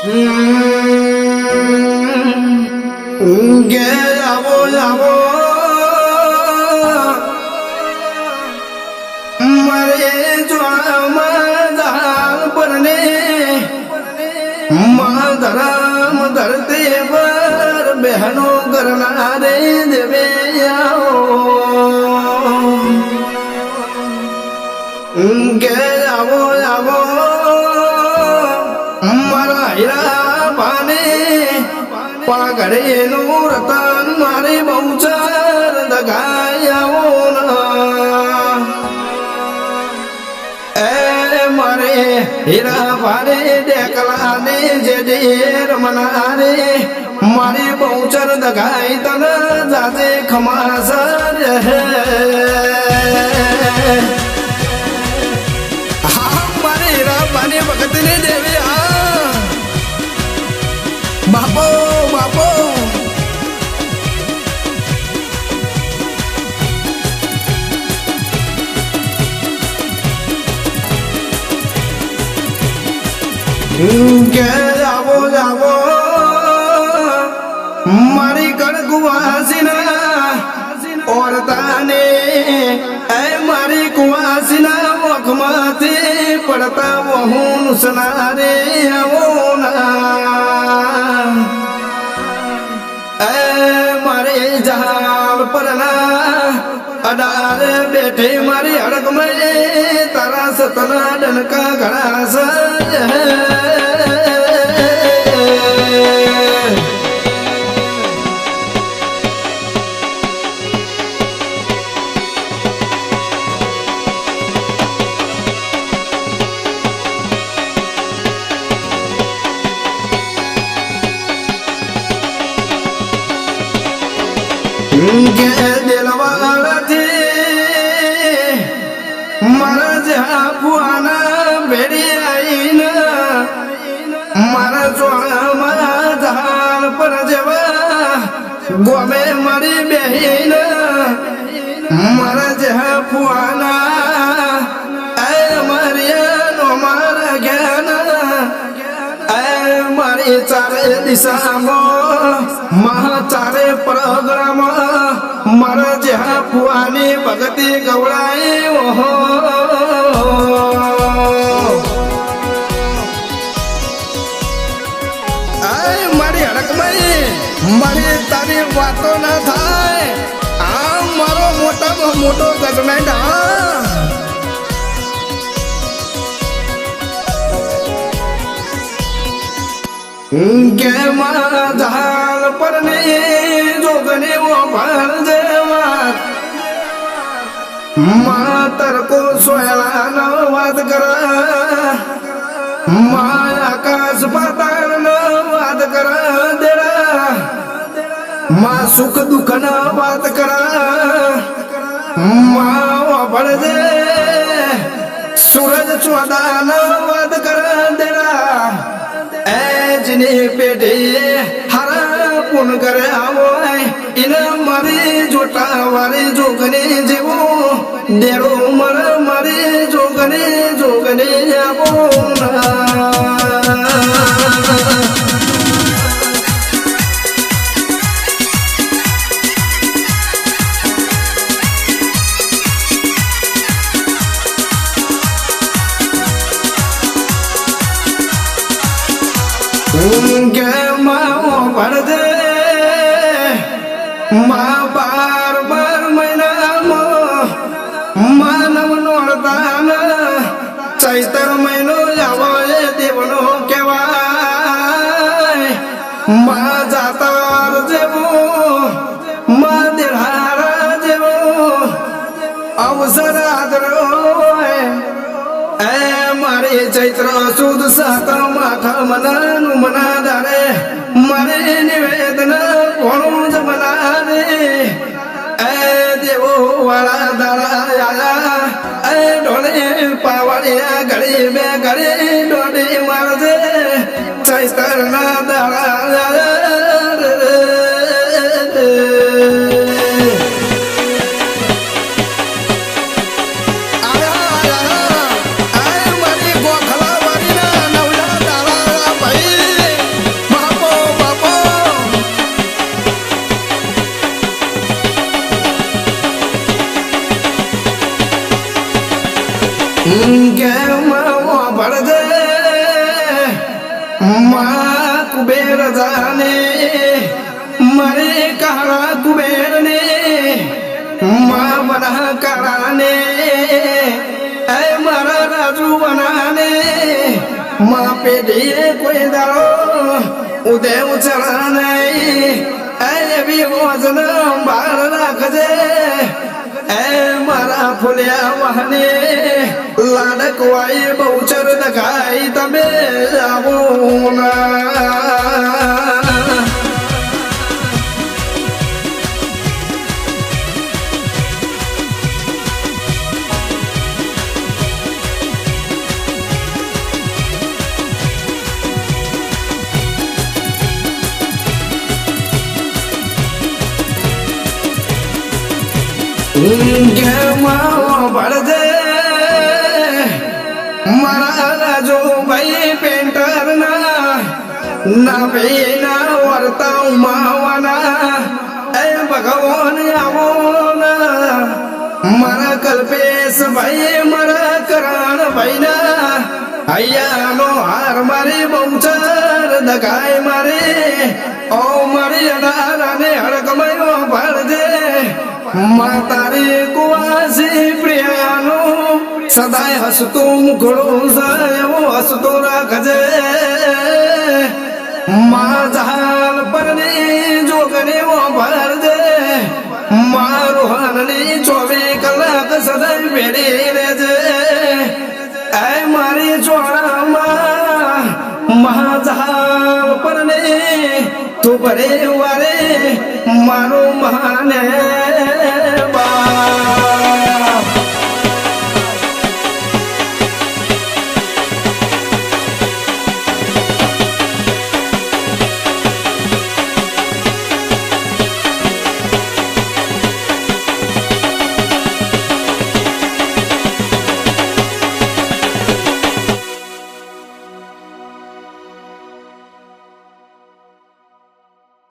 આવો આવો મારે જોવામાં દાલ પરને ધરમ ધરતી પર બહેનો કરનારે દેવે આવો આવો મારા હીરા પાને પાઘડેનું રતન મારે બહુચર દગાયાવો મારે હીરા ભારે ડેકલાને જે ડેર મનારે મારી બહુચર દગાઈ તન જાતે ખમાસર હા મારે હીરા ભારે ભગતને દેવી બાપો બાપો આવો આવો મારી કડકુવાસીના ઓરતાને મારી કુવાસીના મુખમાંથી પડતા વહુન સનારે આવો મારે જહાલ પરના અડાર બેઠે મારી હડક મળે તારા સતના ડનકા ઘડાસ મારા જ્યાં ફુઆના ભેડી આવીને મારા ચોળામાં ધાર પર જવા ગોમે મારી બહેન મારા જ્યાં ફુઆના મારિયાનો મારા જ્ઞાન મારી ચારે દિશામાં મહા ચારે પ્રોગ્રામમાં મારા જ્યાં ફુવાની ભગતી ગવડાય ઓહો મારી હડકમાઈ મારી તારી વાતો ના થાય આ મારો મોટામાં મોટો જજમેન્ટ કે મારા ધાલ પર ને જોગને વો ભર દેવા માતર કો સોયલા વાત કરા આકાશ પાતાળ વાત કરા દેરા માં સુખ દુઃખ ના વાત કરા માં ભળજે સૂરજ ચોદા ના વાત કરા દેરા એજની પેઢી હારા પૂન કરે આવો એના મારી જોટા વારી જોગને જેવો દેરો મર મારી જોગને આવો કે માં ભરદે માં 12 મહિનામાં માનવ નોળતાન ચૈતર મહિનો આવો એ દેવનો કહેવાય માં જાતર જેવો માં દેહારા જેવો અવસર આદરો મારે ચૈત્ર સુદ સાતમ આઠમ મનાનું મનાદારે મારે નિવેદન કોણું જ મનારે દેવો વાળા દાડા આયા ઢોળે પાવડિયા ઘડી બે ઘડી ડોડી મારજે ચૈત્ર ના દાડા મારી ગોખલા વાળી ના નવલા દાડા ભાઈ કેમ ભળજે મા કુબેર જાને મારે કાળા કુબેર ને મા બના કાળાને એ મારા રાજુ બનાને મા પેઢીએ કોઈ દાડો ઉદેવ ચરણે એવી વજન બાર રાખજે એ મારા ફૂલ્યા વાહને લાડકવાઈ બહુચર દખાઈ તમે આવો ના ભળજે મારા રાજો ભાઈ પેન્ટર ના ભાઈના વર્તા ઉમાવાના એ ભગવાન આવો ના મારા કલ્પેશ ભાઈ મારા કરાણ ભાઈ ના હૈયાનો હાર મારી બહુચર દગાય મારે ઓ મારી અડારાને હડકમયો ભળજે માતારી કુવાસી પ્રિયાનું સદાય હસતું મુખડું સાયો હસતો રાખજે મા જહાલ પરની જોગને ભરજે મારું હરની 24 કલાક સદાય ભેડી રહેજે એ મારી ચોરામાં મહાજહાલ પરને તું ભરે વારે મારું મહાને